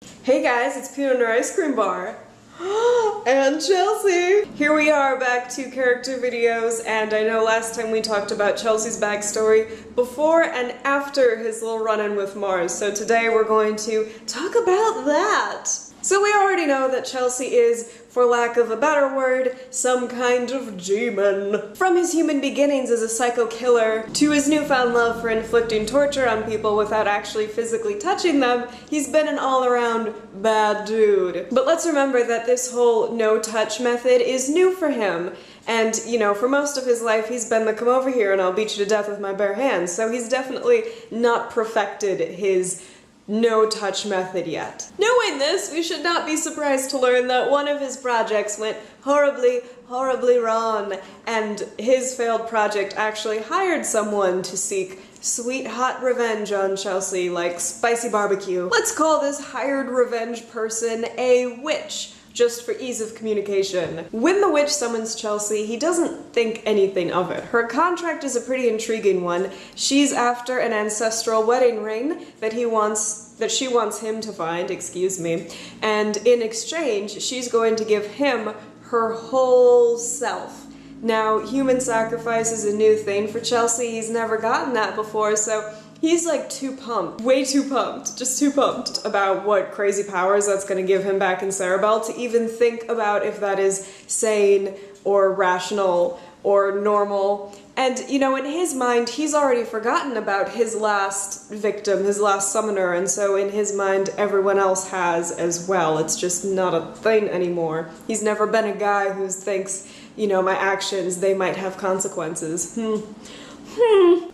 Hey guys, it's Peanut Butter Ice Cream Bar. And Chelsea! Here we are back to character videos, and I know last time we talked about Chelsea's backstory before and after his little run-in with Mars, so today we're going to talk about that. So we already know that Chelsea is, for lack of a better word, some kind of demon. From his human beginnings as a psycho killer to his newfound love for inflicting torture on people without actually physically touching them, he's been an all-around bad dude. But let's remember that this whole no-touch method is new for him. And, you know, for most of his life he's been the come over here and I'll beat you to death with my bare hands, so he's definitely not perfected his no-touch method yet. Knowing this, we should not be surprised to learn that one of his projects went horribly, horribly wrong, and his failed project actually hired someone to seek sweet hot revenge on Chelsea, like spicy barbecue. Let's call this hired revenge person a witch, just for ease of communication. When the witch summons Chelsea, he doesn't think anything of it. Her contract is a pretty intriguing one. She's after an ancestral wedding ring that she wants him to find, and in exchange, she's going to give him her whole self. Now, human sacrifice is a new thing for Chelsea. He's never gotten that before, so he's like too pumped, way too pumped, just too pumped about what crazy powers that's going to give him back in Cerebell to even think about if that is sane or rational or normal. And, you know, in his mind, he's already forgotten about his last victim, his last summoner, and so in his mind, everyone else has as well. It's just not a thing anymore. He's never been a guy who thinks, you know, my actions, they might have consequences.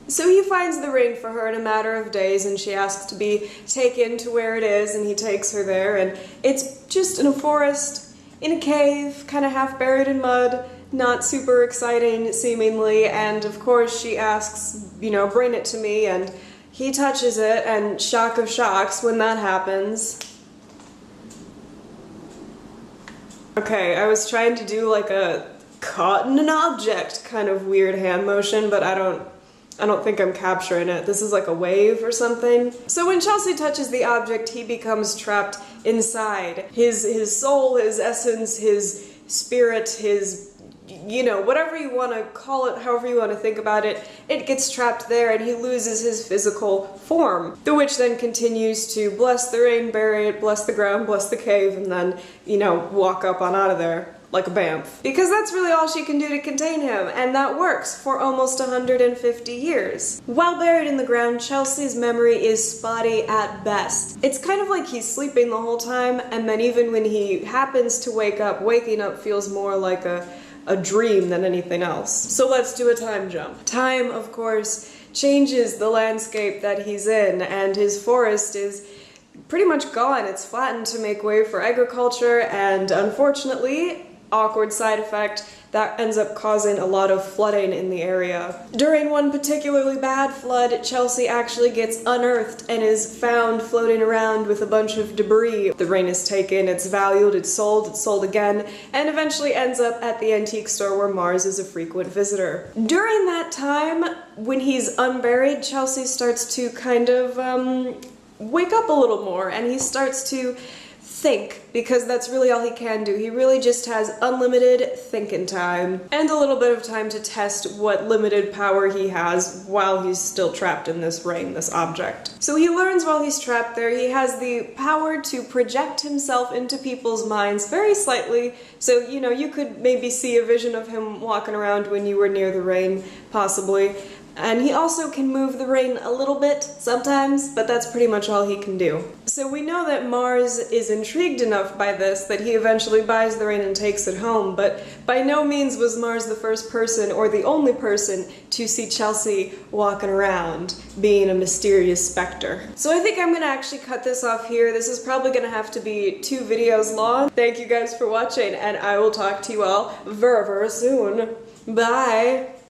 So he finds the ring for her in a matter of days, and she asks to be taken to where it is, and he takes her there, and it's just in a forest, in a cave, kind of half buried in mud, not super exciting, seemingly, and of course she asks, you know, bring it to me, and he touches it, and shock of shocks when that happens. Okay, I was trying to do like a caught in an object kind of weird hand motion, but I don't think I'm capturing it. This is like a wave or something. So when Chelsea touches the object, he becomes trapped inside. His soul, his essence, his spirit, his, you know, whatever you want to call it, however you want to think about it, it gets trapped there and he loses his physical form. The witch then continues to bless the ring, bury it, bless the ground, bless the cave, and then, you know, walk up on out of there. Like a bamf. Because that's really all she can do to contain him, and that works for almost 150 years. While buried in the ground, Chelsea's memory is spotty at best. It's kind of like he's sleeping the whole time, and then even when he happens to wake up, waking up feels more like a dream than anything else. So let's do a time jump. Time, of course, changes the landscape that he's in, and his forest is pretty much gone. It's flattened to make way for agriculture, and unfortunately, awkward side effect, that ends up causing a lot of flooding in the area. During one particularly bad flood, Chelsea actually gets unearthed and is found floating around with a bunch of debris. The ring is taken, it's valued, it's sold again, and eventually ends up at the antique store where Mars is a frequent visitor. During that time, when he's unburied, Chelsea starts to kind of wake up a little more, and he starts to think, because that's really all he can do. He really just has unlimited thinking time and a little bit of time to test what limited power he has while he's still trapped in this ring, this object. So he learns while he's trapped there he has the power to project himself into people's minds very slightly, so you know, you could maybe see a vision of him walking around when you were near the ring, possibly. And he also can move the ring a little bit sometimes, but that's pretty much all he can do. So we know that Mars is intrigued enough by this that he eventually buys the ring and takes it home, but by no means was Mars the first person or the only person to see Chelsea walking around being a mysterious specter. So I think I'm gonna actually cut this off here. This is probably gonna have to be 2 videos long. Thank you guys for watching, and I will talk to you all very, very soon. Bye!